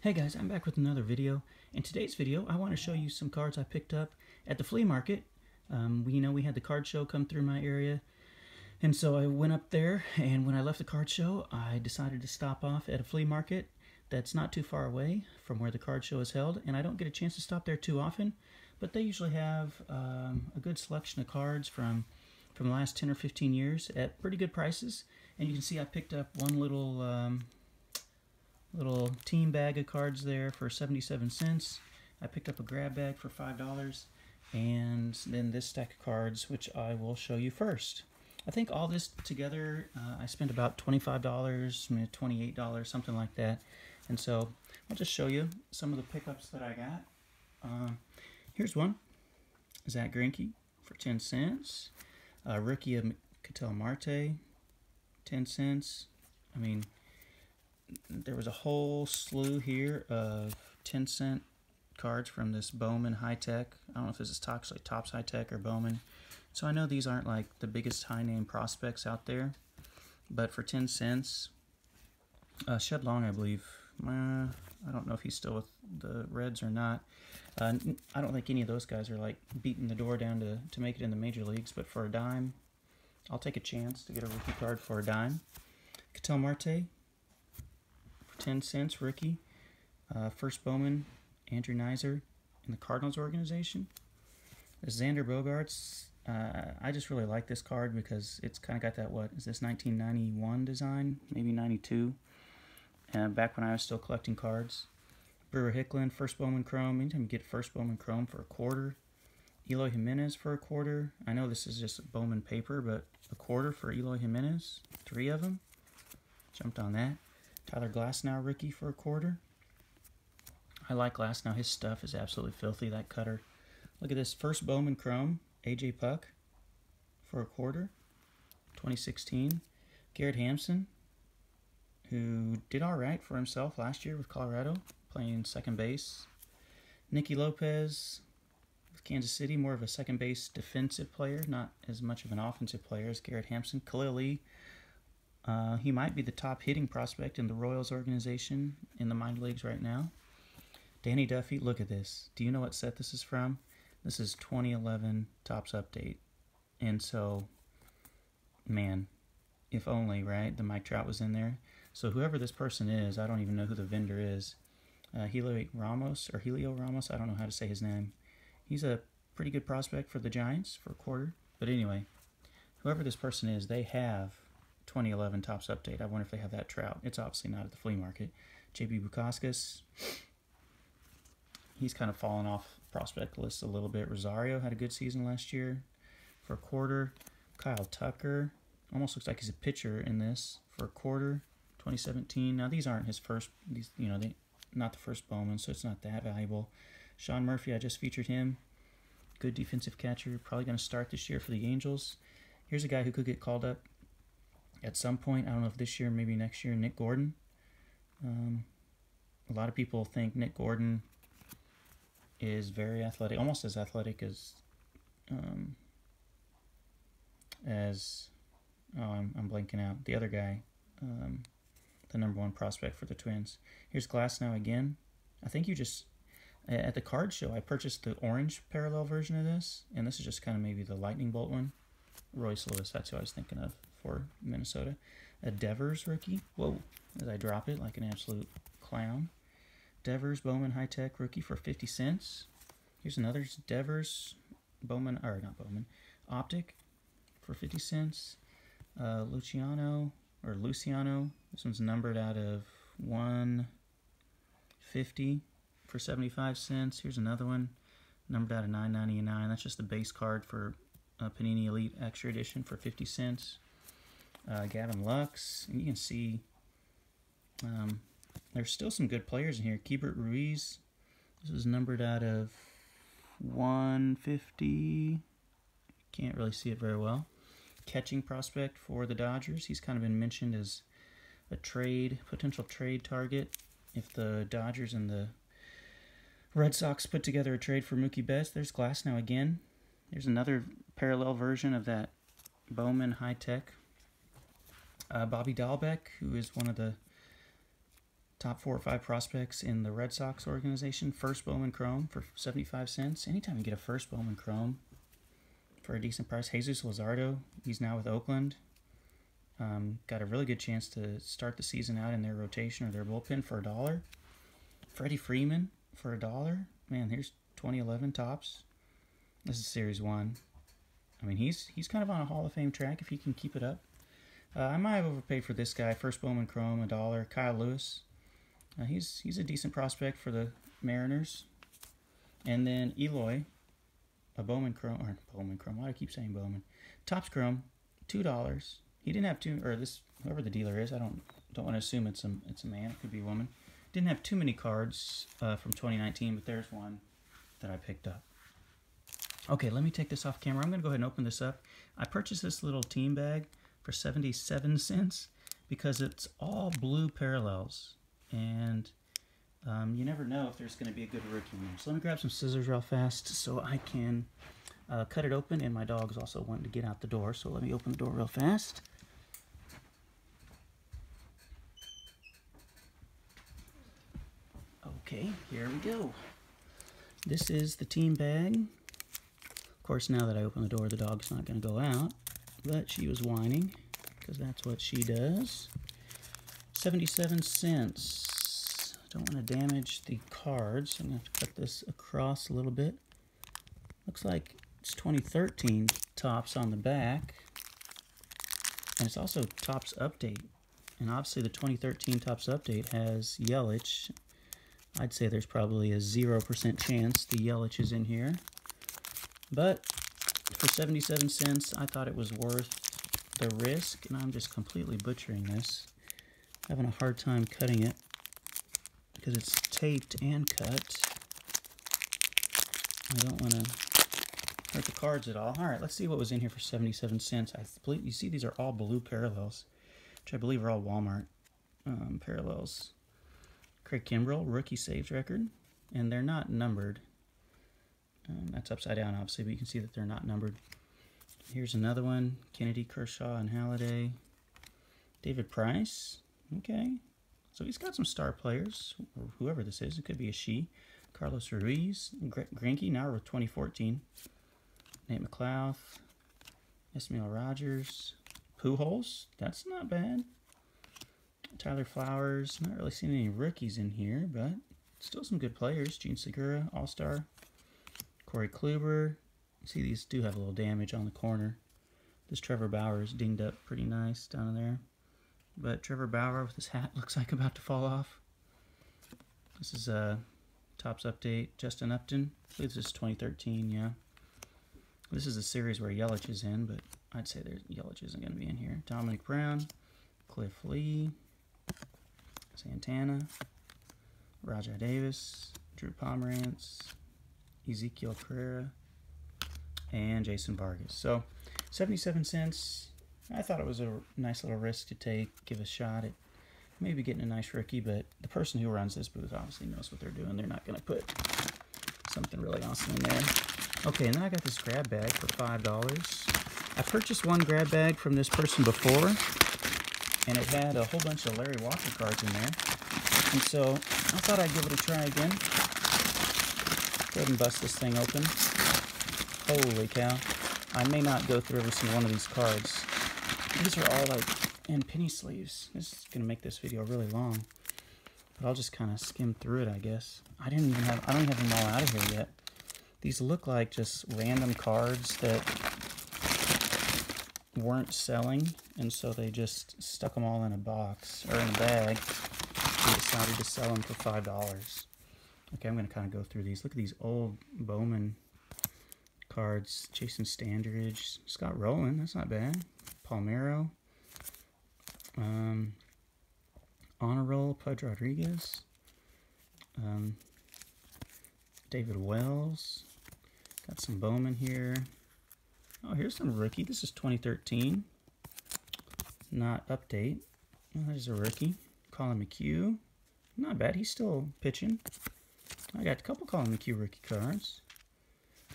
Hey guys, I'm back with another video. In today's video, I want to show you some cards I picked up at the flea market. We had the card show come through my area, and so I went up there, and when I left the card show, I decided to stop off at a flea market that's not too far away from where the card show is held, and I don't get a chance to stop there too often, but they usually have a good selection of cards from the last 10 or 15 years at pretty good prices. And you can see I picked up one little team bag of cards there for 77 cents. I picked up a grab bag for $5, and then this stack of cards, which I will show you first. I think all this together, I spent about $25, maybe $28, something like that. And so I'll just show you some of the pickups that I got. Here's one, Zach Greinke for 10 cents. Rookie of Ketel Marte, 10 cents. I mean, there was a whole slew here of 10-cent cards from this Bowman High Tech. I don't know if this is actually Topps High Tech or Bowman. So I know these aren't like the biggest high-name prospects out there, but for 10 cents, Shed Long, I believe. I don't know if he's still with the Reds or not. I don't think any of those guys are like beating the door down to make it in the major leagues, but for a dime, I'll take a chance to get a rookie card for a dime. Ketel Marte, 10 cents, rookie. First Bowman, Andrew Nizer in the Cardinals organization. Xander Bogaerts, I just really like this card because it's kind of got that, what is this, 1991 design, maybe 92, back when I was still collecting cards. Brewer Hicklin, First Bowman Chrome. Anytime you get First Bowman Chrome for a quarter. Eloy Jimenez for a quarter. I know this is just Bowman paper, but a quarter for Eloy Jimenez. 3 of them. Jumped on that. Tyler Glasnow, rookie, for a quarter. I like Glasnow. His stuff is absolutely filthy, that cutter. Look at this. First Bowman Chrome, A.J. Puck for a quarter. 2016. Garrett Hampson, who did all right for himself last year with Colorado, playing second base. Nicky Lopez with Kansas City, more of a second base defensive player, not as much of an offensive player as Garrett Hampson. Khalil Lee, he might be the top hitting prospect in the Royals organization in the minor leagues right now. Danny Duffy, look at this. Do you know what set this is from? This is 2011 Topps Update. And so, man, if only, right, the Mike Trout was in there. So whoever this person is, I don't even know who the vendor is. Helio Ramos, I don't know how to say his name. He's a pretty good prospect for the Giants for a quarter. But anyway, whoever this person is, they have 2011 Topps Update. I wonder if they have that Trout. It's obviously not at the flea market. J.B. Bukauskas, he's kind of fallen off prospect list a little bit. Rosario had a good season last year for a quarter. Kyle Tucker, almost looks like he's a pitcher in this for a quarter. 2017. Now these aren't his first, not the first Bowman, so it's not that valuable. Sean Murphy, I just featured him. Good defensive catcher, probably going to start this year for the Angels. Here's a guy who could get called up at some point. I don't know if this year, maybe next year. Nick Gordon. A lot of people think Nick Gordon is very athletic, almost as athletic as I'm blanking out, the other guy, the #1 prospect for the Twins. Here's Glasnow again. I think you just, at the card show, I purchased the orange parallel version of this, and this is just kind of maybe the lightning bolt one. Royce Lewis, that's who I was thinking of for Minnesota. A Devers rookie. Whoa, as I drop it like an absolute clown. Devers Bowman High Tech rookie for 50 cents. Here's another Devers Bowman, or not Bowman, Optic for 50 cents. Luciano, this one's numbered out of 150 for 75 cents. Here's another one, numbered out of 9.99. That's just the base card for Panini Elite Extra Edition for 50 cents. Gavin Lux, and you can see there's still some good players in here. Keibert Ruiz, this is numbered out of 150. Can't really see it very well. Catching prospect for the Dodgers. He's kind of been mentioned as a potential trade target if the Dodgers and the Red Sox put together a trade for Mookie Betts. There's Glasnow again. There's another parallel version of that Bowman High Tech. Bobby Dahlbeck, who is one of the top 4 or 5 prospects in the Red Sox organization. First Bowman Chrome for 75 cents. Anytime you get a first Bowman Chrome for a decent price. Jesus Luzardo, he's now with Oakland. Got a really good chance to start the season out in their rotation or their bullpen for $1. Freddie Freeman for $1. Man, here's 2011 tops. This is Series 1. I mean, he's kind of on a Hall of Fame track if he can keep it up. I might have overpaid for this guy. First Bowman Chrome, $1. Kyle Lewis. He's a decent prospect for the Mariners. And then Eloy, a Bowman Chrome, or Bowman Chrome. Why do I keep saying Bowman? Topps Chrome, $2. He didn't have too, or this whoever the dealer is. I don't want to assume it's a man. It could be a woman. Didn't have too many cards from 2019, but there's one that I picked up. Okay, let me take this off camera. I'm going to go ahead and open this up. I purchased this little team bag for 77 cents because it's all blue parallels, and you never know if there's going to be a good rookie in there. So let me grab some scissors real fast so I can cut it open, and my dog's also wanting to get out the door, so let me open the door real fast. Okay, here we go. This is the team bag. Of course, now that I open the door, the dog's not going to go out. But she was whining, because that's what she does. 77 cents. Don't want to damage the cards. I'm going to have to cut this across a little bit. Looks like it's 2013 Topps on the back. And it's also Topps Update. And obviously the 2013 Topps Update has Yelich. I'd say there's probably a 0% chance the Yelich is in here. But for 77 cents, I thought it was worth the risk, and I'm just completely butchering this. Having a hard time cutting it because it's taped and cut. I don't want to hurt the cards at all. All right, let's see what was in here for 77 cents. You see these are all blue parallels, which I believe are all Walmart parallels. Craig Kimbrell, rookie saves record, and they're not numbered. That's upside down, obviously, but you can see that they're not numbered. Here's another one. Kennedy, Kershaw, and Halladay. David Price. Okay. So he's got some star players, or whoever this is. It could be a she. Carlos Ruiz. Greinke, now with 2014. Nate McLeod. Esmail Rogers. Pujols. That's not bad. Tyler Flowers. Not really seeing any rookies in here, but still some good players. Gene Segura, All-Star. Corey Kluber. See, these do have a little damage on the corner. This Trevor Bauer is dinged up pretty nice down in there. But Trevor Bauer with his hat looks like about to fall off. This is a Topps Update. Justin Upton. I believe this is 2013, yeah. This is a series where Yelich is in, but I'd say Yelich isn't going to be in here. Dominic Brown. Cliff Lee. Santana. Rajai Davis. Drew Pomerantz. Ezekiel Carrera, and Jason Vargas. So 77 cents. I thought it was a nice little risk to take, give a shot at maybe getting a nice rookie, but the person who runs this booth obviously knows what they're doing. They're not going to put something really awesome in there. Okay, and then I got this grab bag for $5. I purchased one grab bag from this person before, and it had a whole bunch of Larry Walker cards in there. And so I thought I'd give it a try again. Go ahead and bust this thing open. Holy cow. I may not go through every single one of these cards. These are all like in penny sleeves. This is going to make this video really long. But I'll just kind of skim through it, I guess. I don't even have them all out of here yet. These look like just random cards that weren't selling, and so they just stuck them all in a box, or in a bag, and decided to sell them for $5. Okay, I'm going to kind of go through these. Look at these old Bowman cards. Jason Standridge. Scott Rowland, that's not bad. Palmeiro. Honor Roll, Pudge Rodriguez. David Wells. Got some Bowman here. Oh, here's some rookie. This is 2013. Not update. Oh, there's a rookie. Colin McHugh. Not bad. He's still pitching. I got a couple Colin McHugh rookie cards.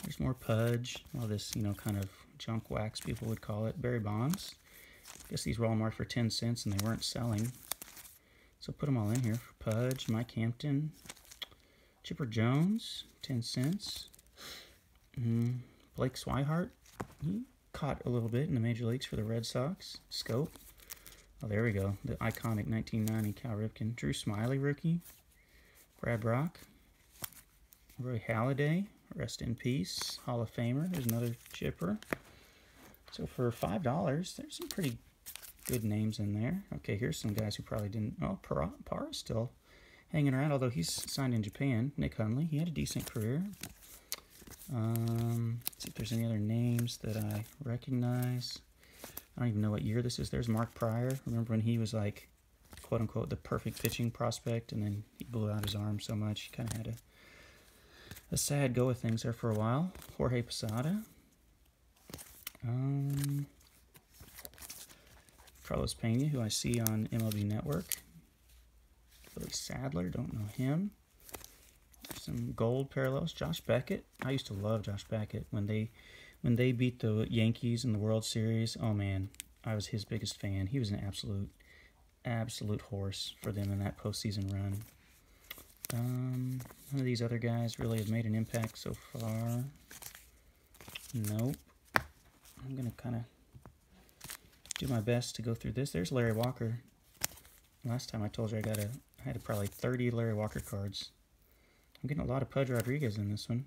There's more Pudge. All this, kind of junk wax, people would call it. Barry Bonds. I guess these were all marked for 10 cents and they weren't selling. So put them all in here. Pudge, Mike Hampton, Chipper Jones, 10 cents. Blake Swihart, he caught a little bit in the major leagues for the Red Sox. Scope. Oh, there we go. The iconic 1990 Cal Ripken. Drew Smiley, rookie. Brad Brock. Roy Halladay, rest in peace. Hall of Famer. There's another Chipper. So for $5, there's some pretty good names in there. Okay, here's some guys who probably didn't... Oh, Parra is still hanging around, although he's signed in Japan. Nick Hundley, he had a decent career. Let's see if there's any other names that I recognize. I don't even know what year this is. There's Mark Pryor. Remember when he was like, quote unquote, the perfect pitching prospect, and then he blew out his arm so much. He kind of had a sad go of things there for a while. Jorge Posada. Carlos Pena, who I see on MLB Network. Billy Sadler, don't know him. Some gold parallels. Josh Beckett. I used to love Josh Beckett when they beat the Yankees in the World Series. Oh man, I was his biggest fan. He was an absolute horse for them in that postseason run. None of these other guys really have made an impact so far. Nope. I'm gonna kind of do my best to go through this. There's Larry Walker. Last time I told you I had probably 30 Larry Walker cards. I'm getting a lot of Pudge Rodriguez in this one.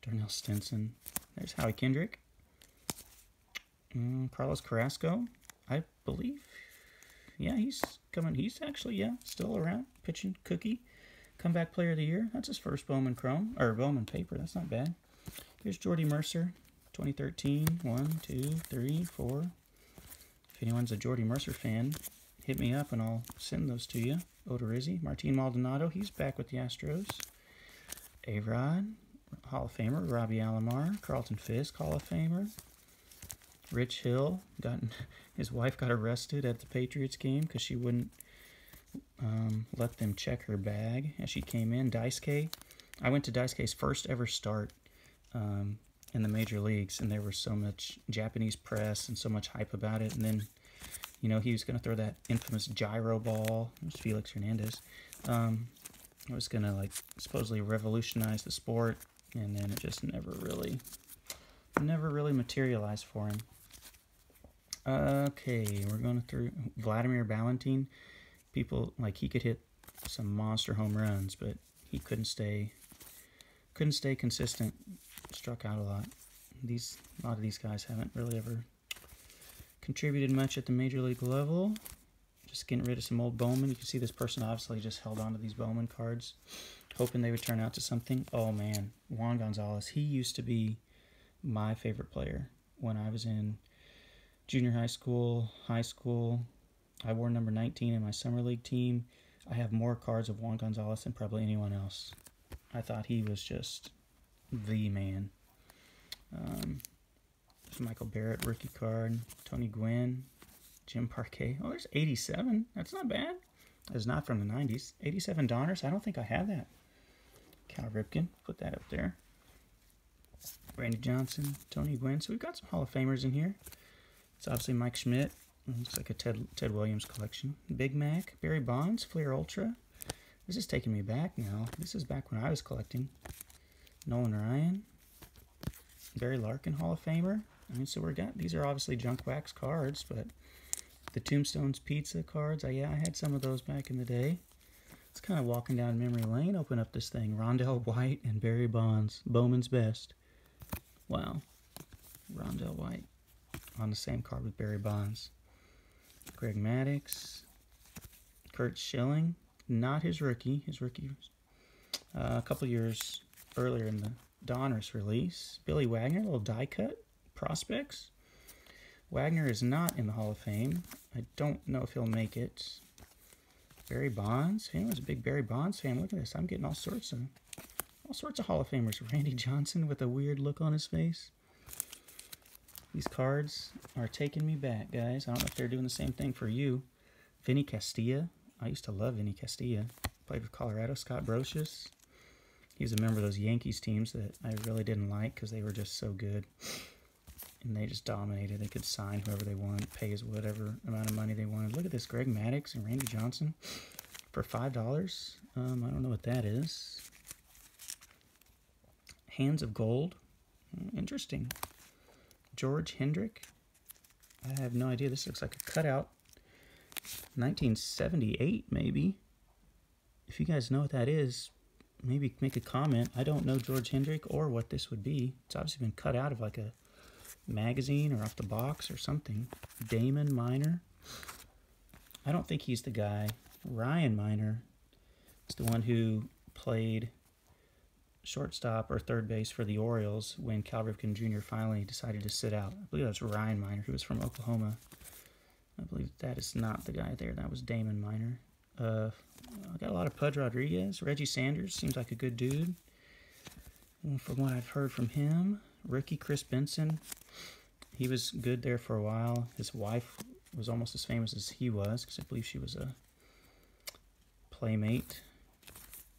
Darnell Stinson. There's Howie Kendrick. Carlos Carrasco, I believe. Yeah, he's coming. He's actually, yeah, still around. Pitching Cookie. Comeback Player of the Year. That's his first Bowman Chrome. Or Bowman Paper. That's not bad. Here's Jordy Mercer. 2013. 1, 2, 3, 4. If anyone's a Jordy Mercer fan, hit me up and I'll send those to you. Odorizzi. Martin Maldonado. He's back with the Astros. A-Rod. Hall of Famer. Robbie Alomar. Carlton Fisk. Hall of Famer. Rich Hill. His wife got arrested at the Patriots game because she wouldn't let them check her bag as she came in. Daisuke. I went to Daisuke's first ever start in the major leagues, and there was so much Japanese press and so much hype about it. And then, you know, he was going to throw that infamous gyro ball. It was Felix Hernandez. It was going to, like, supposedly revolutionize the sport, and then it just never really materialized for him. Okay, we're going through Vladimir Ballantyne. People, like, he could hit some monster home runs, but he couldn't stay consistent. Struck out a lot. A lot of these guys haven't really ever contributed much at the major league level. Just getting rid of some old Bowman. You can see this person obviously just held on to these Bowman cards, hoping they would turn out to something. Oh man, Juan Gonzalez. He used to be my favorite player when I was in junior high school, high school. I wore number 19 in my summer league team. I have more cards of Juan Gonzalez than probably anyone else. I thought he was just the man. There's Michael Barrett, rookie card. Tony Gwynn, Jim Parquet. Oh, there's 87. That's not bad. That's not from the 90s. 87 Donners. I don't think I have that. Cal Ripken. Put that up there. Randy Johnson, Tony Gwynn. So we've got some Hall of Famers in here. It's obviously Mike Schmidt. Looks like a Ted Williams collection. Big Mac, Barry Bonds, Fleer Ultra. This is taking me back now. This is back when I was collecting. Nolan Ryan, Barry Larkin, Hall of Famer. I mean, so these are obviously junk wax cards, but the Tombstones Pizza cards, I had some of those back in the day. It's kind of walking down memory lane. Open up this thing. Rondell White and Barry Bonds, Bowman's Best. Wow. Rondell White on the same card with Barry Bonds. Greg Maddux, Kurt Schilling, not his rookie. His rookie was a couple years earlier in the Donruss release. Billy Wagner, a little die cut. Prospects. Wagner is not in the Hall of Fame. I don't know if he'll make it. Barry Bonds. If anyone's a big Barry Bonds fan, look at this. I'm getting all sorts of Hall of Famers. Randy Johnson with a weird look on his face. These cards are taking me back, guys. I don't know if they're doing the same thing for you. Vinny Castilla. I used to love Vinny Castilla. Played with Colorado. Scott Brocious. He was a member of those Yankees teams that I really didn't like because they were just so good. And they just dominated. They could sign whoever they wanted, pay us whatever amount of money they wanted. Look at this, Greg Maddux and Randy Johnson. for $5. I don't know what that is. Hands of Gold. Interesting. George Hendrick. I have no idea. This looks like a cutout. 1978, maybe. If you guys know what that is, maybe make a comment. I don't know George Hendrick or what this would be. It's obviously been cut out of like a magazine or off the box or something. Damon Minor. I don't think he's the guy. Ryan Minor is the one who played shortstop or third base for the Orioles when Cal Ripken Jr. finally decided to sit out. I believe that was Ryan Minor, who was from Oklahoma. I believe that is not the guy there. That was Damon Minor. I got a lot of Pudge Rodriguez. Reggie Sanders seems like a good dude. And from what I've heard from him, rookie Chris Benson. He was good there for a while. His wife was almost as famous as he was, because I believe she was a playmate.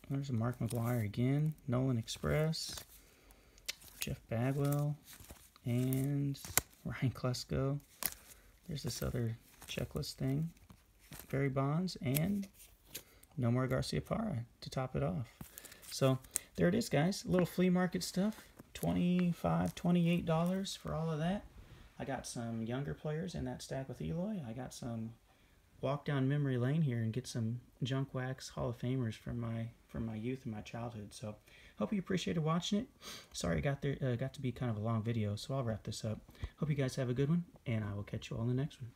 There's a Mark McGwire again. Nolan Express. Jeff Bagwell. And Ryan Klesko. There's this other checklist thing. Barry Bonds and Nomar Garciaparra to top it off. So there it is, guys. A little flea market stuff. $25, $28 for all of that. I got some younger players in that stack with Eloy. I got some walk down memory lane here and get some junk wax Hall of Famers from my youth and my childhood. So hope you appreciated watching it. Sorry it got to be kind of a long video, so I'll wrap this up. Hope you guys have a good one, and I will catch you all in the next one.